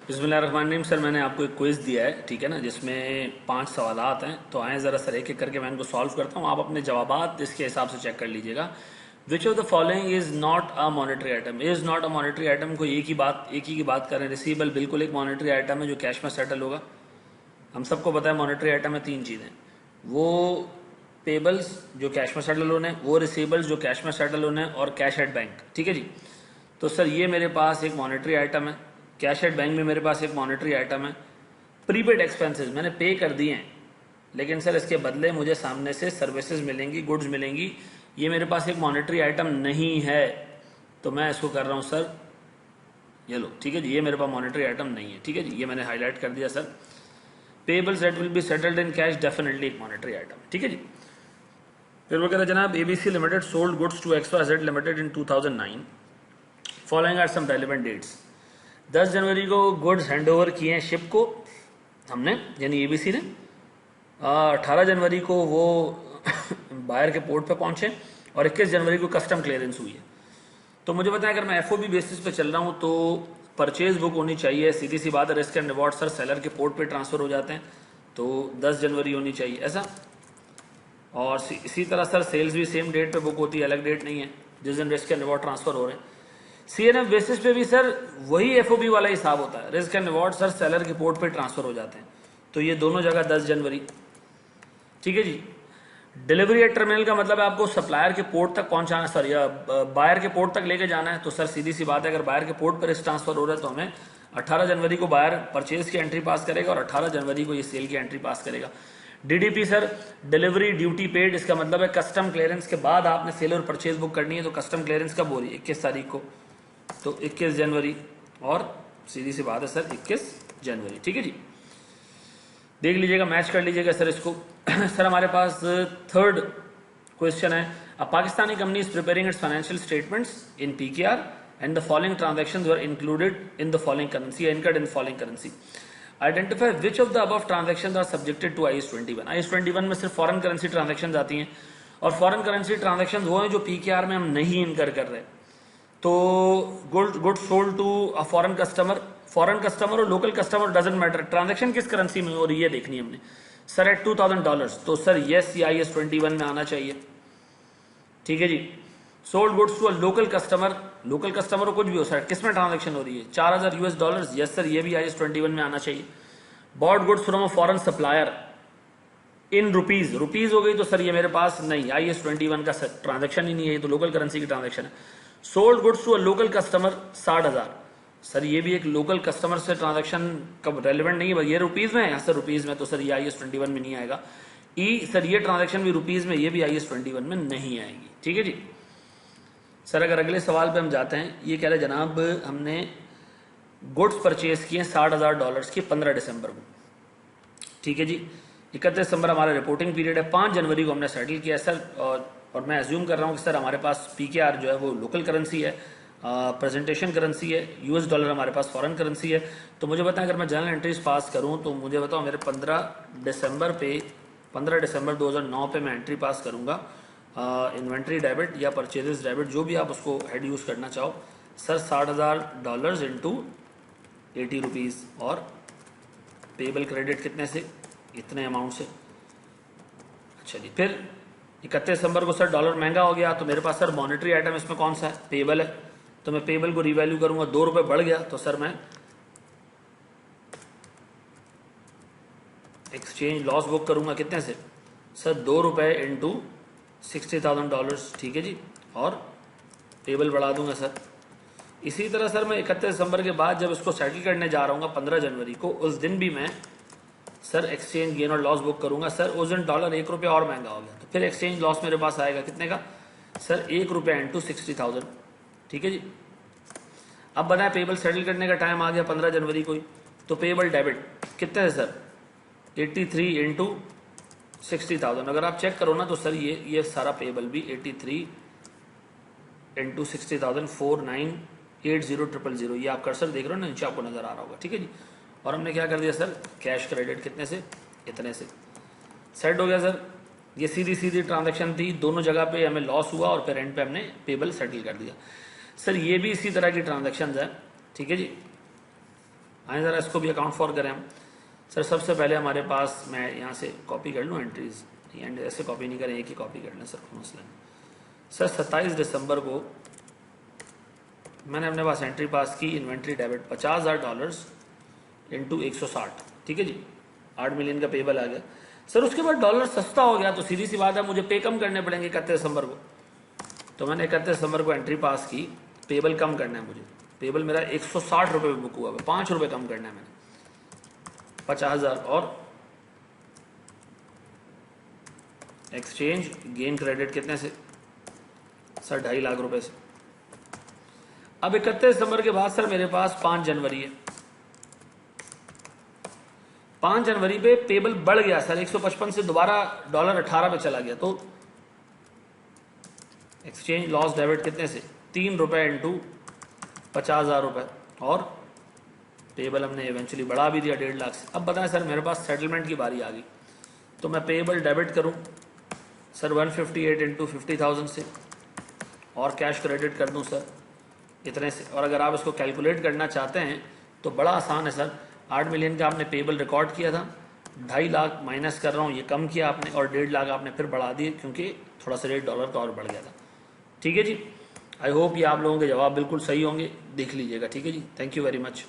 बिस्मिल्लाहिर्रहमानिर्रहीम। सर मैंने आपको एक क्विज दिया है, ठीक है ना, जिसमें 5 सवालात हैं। तो आए ज़रा सर एक एक करके मैं इनको सॉल्व करता हूँ, आप अपने जवाबात इसके हिसाब से चेक कर लीजिएगा। विच of the following is not a monetary item? Is not a monetary item को एक ही की बात करें। रिसीवेबल बिल्कुल एक मॉनेटरी आइटम है जो कैश में सेटल होगा। हम सबको पता है मॉनेटरी आइटम में 3 चीज़ें, वो पेबल्स जो कैश में सेटल होने, वो रिसीवेबल्स जो कैश में सेटल होने, और कैश एट बैंक। ठीक है जी। तो सर ये मेरे पास एक मॉनेटरी आइटम है, कैश एट बैंक में मेरे पास एक मॉनेटरी आइटम है। प्रीपेड एक्सपेंसेस मैंने पे कर दिए हैं, लेकिन सर इसके बदले मुझे सामने से सर्विसेज मिलेंगी, गुड्स मिलेंगी। ये मेरे पास एक मॉनेटरी आइटम नहीं है, तो मैं इसको कर रहा हूँ सर ये लो। ठीक है जी, ये मेरे पास मॉनेटरी आइटम नहीं है। ठीक है जी, ये मैंने हाईलाइट कर दिया sir. Payables that will be settled in cash definitely एक मॉनेटरी आइटम है। ठीक है जी। फिर वो कह रहे जनाब, ABC limited sold goods to XYZ limited in 2009। Following are some relevant dates. 10 जनवरी को गुड्स हैंड ओवर किए हैं शिप को हमने, यानी एबीसी ने। 18 जनवरी को वो बायर के पोर्ट पे पहुंचे, और 21 जनवरी को कस्टम क्लियरेंस हुई है। तो मुझे बताएं, अगर मैं एफओबी बेसिस पे चल रहा हूं तो परचेज बुक होनी चाहिए। सीधी सी बात है, risk and reward sir seller के पोर्ट पे ट्रांसफर हो जाते हैं, तो 10 जनवरी होनी चाहिए ऐसा। और इसी तरह सर सेल्स भी सेम डेट पे बुक होती है, अलग डेट नहीं है जिस दिन रिस्क एंड रिवॉर्ड ट्रांसफर हो रहे हैं। सीएनएफ बेसिस पे भी सर वही एफओबी वाला हिसाब होता है, risk and reward sir seller के पोर्ट पे ट्रांसफर हो जाते हैं, तो ये दोनों जगह 10 जनवरी। ठीक है जी। डिलीवरी एट टर्मिनल का मतलब है आपको सप्लायर के पोर्ट तक पहुंचाना, सर या बायर के पोर्ट तक लेके जाना है। तो सर सीधी सी बात है, अगर बायर के पोर्ट पर रिस्क ट्रांसफर हो रहा है तो हमें 18 जनवरी को बायर परचेज की एंट्री पास करेगा और 18 जनवरी को ये सेल की एंट्री पास करेगा। DDP sir delivery duty paid, इसका मतलब है कस्टम क्लियरेंस के बाद आपने सेल और परचेज बुक करनी है। तो कस्टम क्लियरेंस कब हो रही है? 21 तारीख को, तो 21 जनवरी, और सीधी सी बात है सर 21 जनवरी। ठीक है जी, देख लीजिएगा, मैच कर लीजिएगा सर इसको। सर हमारे पास थर्ड क्वेश्चन है, a Pakistani company is preparing its financial statements in PKR and the following transactions were included in the following currency, incurred in following currency. Identify which of the above transactions are subjected to IAS 21। IAS 21 में सिर्फ foreign currency transactions आती हैं, और foreign currency transactions वो हैं जो PKR में हम नहीं इनकर कर रहे। तो good sold to a foreign customer और local customer doesn't matter, transaction किस करेंसी में हो रही है देखनी हमने। सर एट $2000, तो सर यस ये IAS 21 में आना चाहिए। ठीक है जी। Sold goods to a local customer कुछ भी हो सर, किस में ट्रांजैक्शन हो रही है? $4000, यस सर ये भी IAS 21 में आना चाहिए। Bought goods from a foreign supplier in rupees हो गई, तो सर ये मेरे पास नहीं, IAS 21 का ट्रांजैक्शन ही नहीं है, ये तो लोकल करेंसी की ट्रांजैक्शन है। Sold goods to a local customer 60,000, sir ये भी एक लोकल कस्टमर से ट्रांजैक्शन कब रेलिवेंट नहीं है, ये रुपीज में है, यहाँ से रुपीज में, तो सर ये IAS 21 में नहीं आएगा। सर ये ट्रांजैक्शन भी रुपीज में, ये भी IAS 21 में नहीं आएगी। ठीक है जी। सर अगर अगले सवाल पे हम जाते हैं, ये कह रहे जनाब हमने गुड्स परचेज किए $60,000 की 15 दिसंबर को। ठीक है जी। 31 दिसंबर हमारा रिपोर्टिंग पीरियड है, 5 जनवरी को हमने सेटल किया सर। और मैं अज्यूम कर रहा हूँ कि सर हमारे पास पीकेआर जो है वो लोकल करेंसी है, प्रेजेंटेशन करेंसी है, US डॉलर हमारे पास फॉरेन करेंसी है। तो मुझे बताएं, अगर मैं जनरल एंट्रीज पास करूं तो मुझे बताओ, मेरे 15 दिसंबर 2009 पे मैं एंट्री पास करूंगा, इन्वेंट्री डेबिट या परचेजेस डेबिट, जो भी आप उसको हेड यूज करना चाहो। सर $60,000 इंटू 80 रुपीज़, और पेबल क्रेडिट कितने से? इतने अमाउंट से। अच्छा जी। फिर 31 दिसंबर को सर डॉलर महंगा हो गया, तो मेरे पास सर मॉनेटरी आइटम इसमें कौन सा है? पेबल है, तो मैं पेबल को रिवैल्यू करूंगा, ₹2 बढ़ गया, तो सर मैं एक्सचेंज लॉस बुक करूंगा कितने से? Sir ₹2 into $60,000। ठीक है जी, और पेबल बढ़ा दूंगा सर। इसी तरह सर मैं 31 दिसंबर के बाद जब इसको सेटल करने जा रहा हूँ 15 जनवरी को, उस दिन भी मैं सर एक्सचेंज गेन और लॉस बुक करूंगा। सर उस दिन डॉलर ₹1 और महंगा हो गया, तो फिर एक्सचेंज लॉस मेरे पास आएगा कितने का? Sir ₹1 into 60,000। ठीक है जी। अब बताएं, पेबल सेटल करने का टाइम आ गया 15 जनवरी को ही, तो पेबल डेबिट कितने है सर? 83 इंटू 60,000। अगर आप चेक करो ना तो सर ये सारा पेबल भी 83 इंटू 60,000 4980,000, ये आप कर्सर देख रहे हो ना, नीचे आपको नजर आ रहा होगा। ठीक है जी। और हमने क्या कर दिया सर? कैश क्रेडिट कितने से? इतने से। सेट हो गया सर। ये सीधी ट्रांजैक्शन थी, दोनों जगह पे हमें लॉस हुआ और फिर एंड पे हमने पेबल सेटल कर दिया। सर ये भी इसी तरह की ट्रांजैक्शन है। ठीक है जी। आए ज़रा इसको भी अकाउंट फॉर करें हम। सर सबसे पहले हमारे पास, मैं यहाँ से कॉपी कर लूँ एंट्रीज, एंड ऐसे कॉपी नहीं करें, एक ही कॉपी कर लें सर, कोई मसला नहीं। सर 27 दिसंबर को मैंने अपने पास एंट्री पास की, इन्वेंट्री डेबिट $50,000 इंटू 160, ठीक है जी, 8 मिलियन का पेबल आ गया। सर उसके बाद डॉलर सस्ता हो गया तो सीधी सी बात है मुझे पे कम करने पड़ेंगे 31 दिसंबर को। तो मैंने 31 दिसंबर को एंट्री पास की, पेबल कम करना है मुझे। पेबल मेरा 160 रुपये बुक हुआ है, 5 रुपये कम करना है मैंने, 50,000। और एक्सचेंज गेन क्रेडिट कितने से सर? 2.5 लाख रुपए से। अब 31 दिसंबर के बाद सर मेरे पास 5 जनवरी है। 5 जनवरी पे पेबल बढ़ गया सर, 155 से दोबारा $18 पे चला गया। तो एक्सचेंज लॉस डेबिट कितने से? 3 रुपए इंटू 50,000 रुपए। और पेबल हमने इवेंचुअली बढ़ा भी दिया 1.5 लाख से। अब बताएं सर मेरे पास सेटलमेंट की बारी आ गई, तो मैं पेबल डेबिट करूं सर 158 इंटू 50,000 से, और कैश क्रेडिट कर दूं सर इतने से। और अगर आप इसको कैलकुलेट करना चाहते हैं तो बड़ा आसान है सर। 8 मिलियन का आपने पेबल रिकॉर्ड किया था, 2.5 लाख माइनस कर रहा हूँ, ये कम किया आपने, और 1.5 लाख आपने फिर बढ़ा दिए क्योंकि थोड़ा सा रेट डॉलर का और बढ़ गया था। ठीक है जी, आई होप ये आप लोगों के जवाब बिल्कुल सही होंगे, देख लीजिएगा। ठीक है जी, थैंक यू वेरी मच।